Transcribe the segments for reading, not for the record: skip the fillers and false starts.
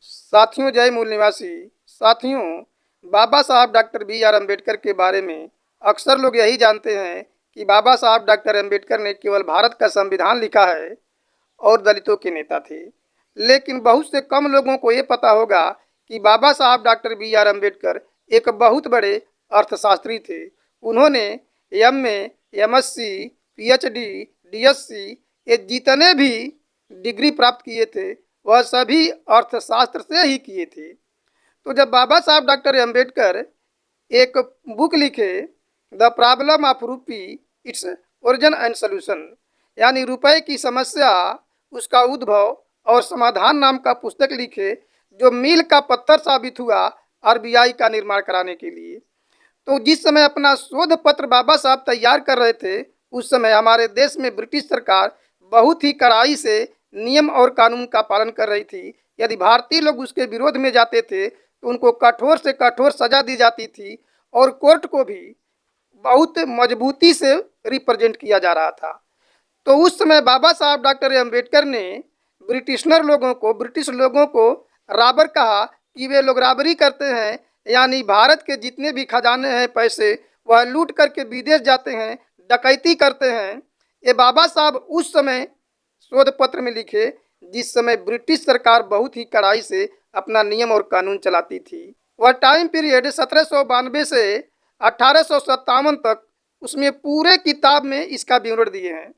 साथियों, जय मूल निवासी साथियों, बाबा Saheb doctor B R Ambedkar के बारे में अक्सर लोग यही जानते हैं कि बाबा साहब डॉक्टर अम्बेडकर ने केवल भारत का संविधान लिखा है और दलितों के नेता थे। लेकिन बहुत से कम लोगों को ये पता होगा कि बाबा Saheb doctor B R Ambedkar एक बहुत बड़े अर्थशास्त्री थे। उन्होंने एमए, एमएससी, पीएचडी, डीएससी ये जितने भी डिग्री प्राप्त किए थे वह सभी अर्थशास्त्र से ही किए थे। तो जब बाबा साहब डॉक्टर अम्बेडकर एक बुक लिखे, the problem of rupee, its origin and solution, यानी रुपए की समस्या, उसका उद्भव और समाधान नाम का पुस्तक लिखे, जो मील का पत्थर साबित हुआ आरबीआई का निर्माण कराने के लिए। तो जिस समय अपना शोध पत्र बाबा साहब तैयार कर रहे थे, उस समय हमारे देश में ब्रिटिश सरकार बहुत ही कड़ाई से नियम और कानून का पालन कर रही थी। यदि भारतीय लोग उसके विरोध में जाते थे तो उनको कठोर से कठोर सजा दी जाती थी और कोर्ट को भी बहुत मजबूती से रिप्रेजेंट किया जा रहा था। तो उस समय बाबा साहब डॉक्टर अम्बेडकर ने ब्रिटिश लोगों को राबर कहा कि वे लोग राबरी करते हैं, यानी भारत के जितने भी खजाने हैं पैसे वह लूट करके विदेश जाते हैं, डकैती करते हैं। ये बाबा साहब उस समय शोध पत्र में लिखे जिस समय ब्रिटिश सरकार बहुत ही कड़ाई से अपना नियम और कानून चलाती थी। वह टाइम पीरियड 1792 से 1857 तक, उसमें पूरे किताब में इसका विवरण दिए हैं।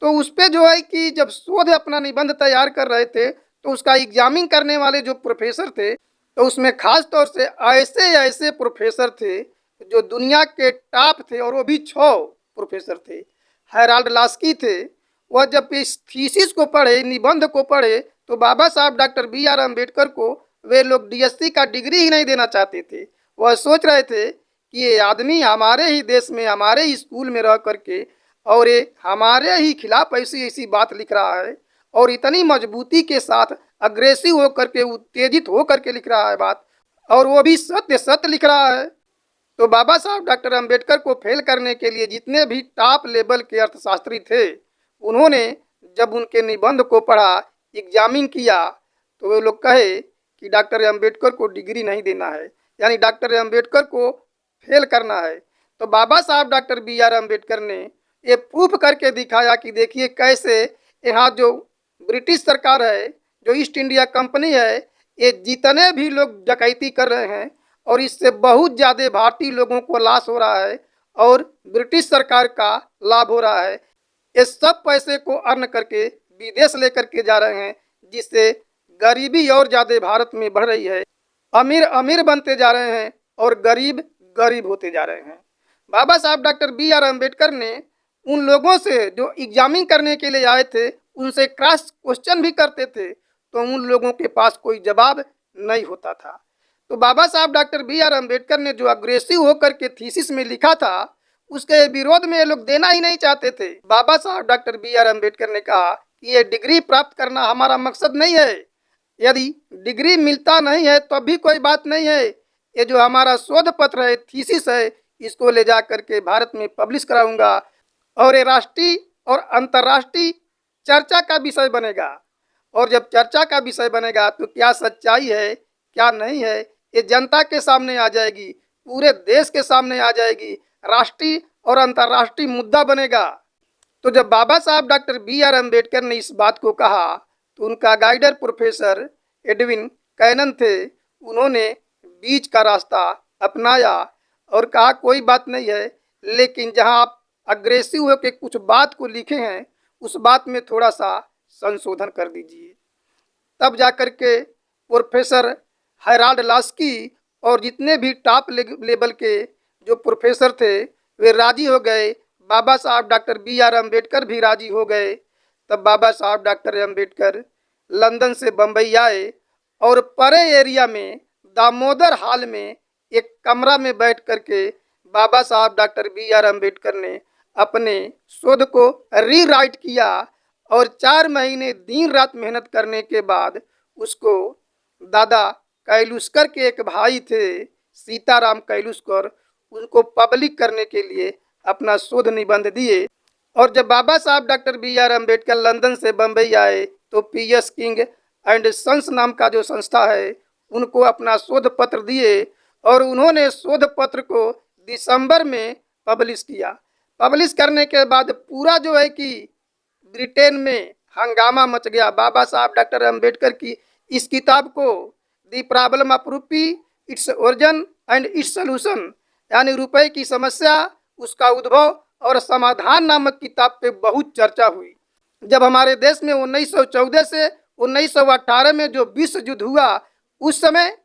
तो उस पर जो है कि जब शोध अपना निबंध तैयार कर रहे थे तो उसका एग्जामिन करने वाले जो प्रोफेसर थे, तो उसमें खास तौर से ऐसे ऐसे प्रोफेसर थे जो दुनिया के टॉप थे, और वो भी 6 प्रोफेसर थे। हैराल्ड लास्की थे। वह जब इस थीसिस को पढ़े, निबंध को पढ़े, तो बाबा Saheb doctor B R Ambedkar को वे लोग डीएससी का डिग्री ही नहीं देना चाहते थे। वह सोच रहे थे कि ये आदमी हमारे ही देश में, हमारे ही स्कूल में रह करके और ये हमारे ही खिलाफ ऐसी ऐसी बात लिख रहा है, और इतनी मजबूती के साथ अग्रेसिव होकर के, उत्तेजित होकर के लिख रहा है बात, और वो भी सत्य सत्य लिख रहा है। तो बाबा साहब डॉक्टर अम्बेडकर को फेल करने के लिए जितने भी टॉप लेवल के अर्थशास्त्री थे, उन्होंने जब उनके निबंध को पढ़ा, एग्जामिन किया, तो वे लोग कहे कि डॉक्टर अम्बेडकर को डिग्री नहीं देना है, यानी डॉक्टर अम्बेडकर को फेल करना है। तो बाबा Saheb doctor B R Ambedkar ने ये प्रूफ करके दिखाया कि देखिए कैसे यहाँ जो ब्रिटिश सरकार है, जो ईस्ट इंडिया कंपनी है, ये जितने भी लोग डकैती कर रहे हैं और इससे बहुत ज़्यादा भारतीय लोगों को लॉस हो रहा है और ब्रिटिश सरकार का लाभ हो रहा है। ये सब पैसे को अर्न करके विदेश लेकर के जा रहे हैं, जिससे गरीबी और ज़्यादा भारत में बढ़ रही है। अमीर अमीर बनते जा रहे हैं और गरीब गरीब होते जा रहे हैं। बाबा Saheb doctor B R Ambedkar ने उन लोगों से जो एग्जामिन करने के लिए आए थे, उनसे क्रॉस क्वेश्चन भी करते थे, तो उन लोगों के पास कोई जवाब नहीं होता था। तो बाबा Saheb doctor B R Ambedkar ने जो अग्रेसिव होकर के थीसिस में लिखा था, उसके विरोध में ये लोग देना ही नहीं चाहते थे। बाबा Saheb doctor B R Ambedkar ने कहा कि ये डिग्री प्राप्त करना हमारा मकसद नहीं है। यदि डिग्री मिलता नहीं है तो भी कोई बात नहीं है, ये जो हमारा शोध पत्र है, थीसिस है, इसको ले जा करके भारत में पब्लिश कराऊंगा और ये राष्ट्रीय और अंतर्राष्ट्रीय चर्चा का विषय बनेगा। और जब चर्चा का विषय बनेगा तो क्या सच्चाई है क्या नहीं है, ये जनता के सामने आ जाएगी, पूरे देश के सामने आ जाएगी, राष्ट्रीय और अंतर्राष्ट्रीय मुद्दा बनेगा। तो जब Baba Saheb doctor B R Ambedkar ने इस बात को कहा तो उनका गाइडर प्रोफेसर एडविन कैनन थे। उन्होंने बीच का रास्ता अपनाया और कहा कोई बात नहीं है, लेकिन जहां आप अग्रेसिव होकर कुछ बात को लिखे हैं उस बात में थोड़ा सा संशोधन कर दीजिए। तब जाकर के प्रोफेसर हैराल्ड लास्की और जितने भी टॉप लेवल के जो प्रोफेसर थे वे राजी हो गए। बाबा Saheb doctor B R Ambedkar भी राजी हो गए। तब बाबा साहब डॉक्टर अम्बेडकर लंदन से बम्बई आए और परे एरिया में दामोदर हॉल में एक कमरा में बैठ करके बाबा Saheb doctor B R Ambedkar ने अपने शोध को रीराइट किया, और 4 महीने दिन रात मेहनत करने के बाद उसको दादा कैलुस्कर के एक भाई थे, सीताराम कैलुस्कर, उनको पब्लिक करने के लिए अपना शोध निबंध दिए। और जब Baba Saheb doctor B R Ambedkar London से बम्बई आए तो P S King and sons नाम का जो संस्था है उनको अपना शोध पत्र दिए और उन्होंने शोध पत्र को दिसंबर में पब्लिश किया। पब्लिश करने के बाद पूरा जो है कि ब्रिटेन में हंगामा मच गया। बाबा साहब डॉक्टर अम्बेडकर की इस किताब को the problem of rupee, its origin and its solution, यानी रुपए की समस्या, उसका उद्भव और समाधान नामक किताब पे बहुत चर्चा हुई। जब हमारे देश में 1914 से 1918 में जो विश्व युद्ध हुआ, उस समय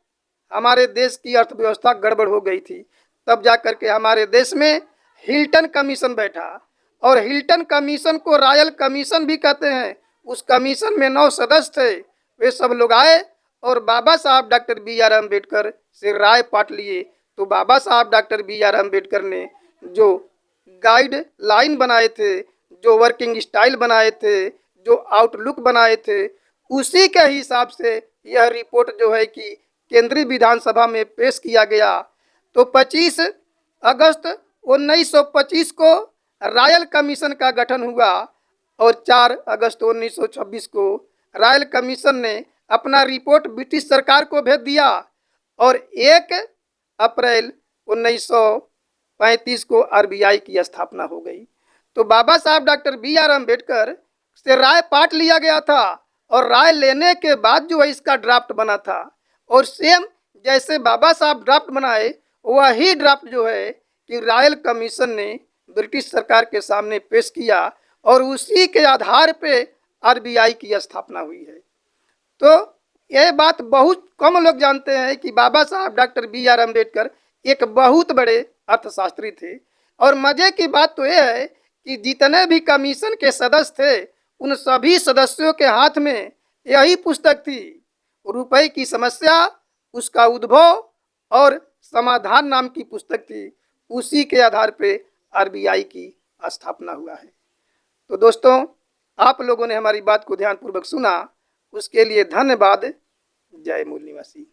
हमारे देश की अर्थव्यवस्था गड़बड़ हो गई थी। तब जाकर के हमारे देश में हिल्टन कमीशन बैठा और हिल्टन कमीशन को रॉयल कमीशन भी कहते हैं। उस कमीशन में 9 सदस्य थे। वे सब लोग आए और बाबा Saheb doctor B R Ambedkar से राय पाट लिए। तो बाबा Saheb doctor B R Ambedkar ने जो गाइडलाइन बनाए थे, जो वर्किंग स्टाइल बनाए थे, जो आउटलुक बनाए थे, उसी के हिसाब से यह रिपोर्ट जो है कि केंद्रीय विधानसभा में पेश किया गया। तो 25 अगस्त 1925 को रॉयल कमीशन का गठन हुआ और 4 अगस्त 1926 को रॉयल कमीशन ने अपना रिपोर्ट ब्रिटिश सरकार को भेज दिया और 1 अप्रैल 1935 को आरबीआई की स्थापना हो गई। तो बाबा Saheb doctor B R Ambedkar से राय पाट लिया गया था और राय लेने के बाद जो है इसका ड्राफ्ट बना था और सेम जैसे बाबा साहब ड्राफ्ट बनाए वही ड्राफ्ट जो है कि रॉयल कमीशन ने ब्रिटिश सरकार के सामने पेश किया और उसी के आधार पे आरबीआई की स्थापना हुई है। तो यह बात बहुत कम लोग जानते हैं कि बाबा Saheb doctor B R Ambedkar एक बहुत बड़े अर्थशास्त्री थे। और मजे की बात तो यह है कि जितने भी कमीशन के सदस्य थे उन सभी सदस्यों के हाथ में यही पुस्तक थी, रुपए की समस्या, उसका उद्भव और समाधान नाम की पुस्तक थी। उसी के आधार पे आरबीआई की स्थापना हुआ है। तो दोस्तों, आप लोगों ने हमारी बात को ध्यानपूर्वक सुना, उसके लिए धन्यवाद। जय मूल निवासी।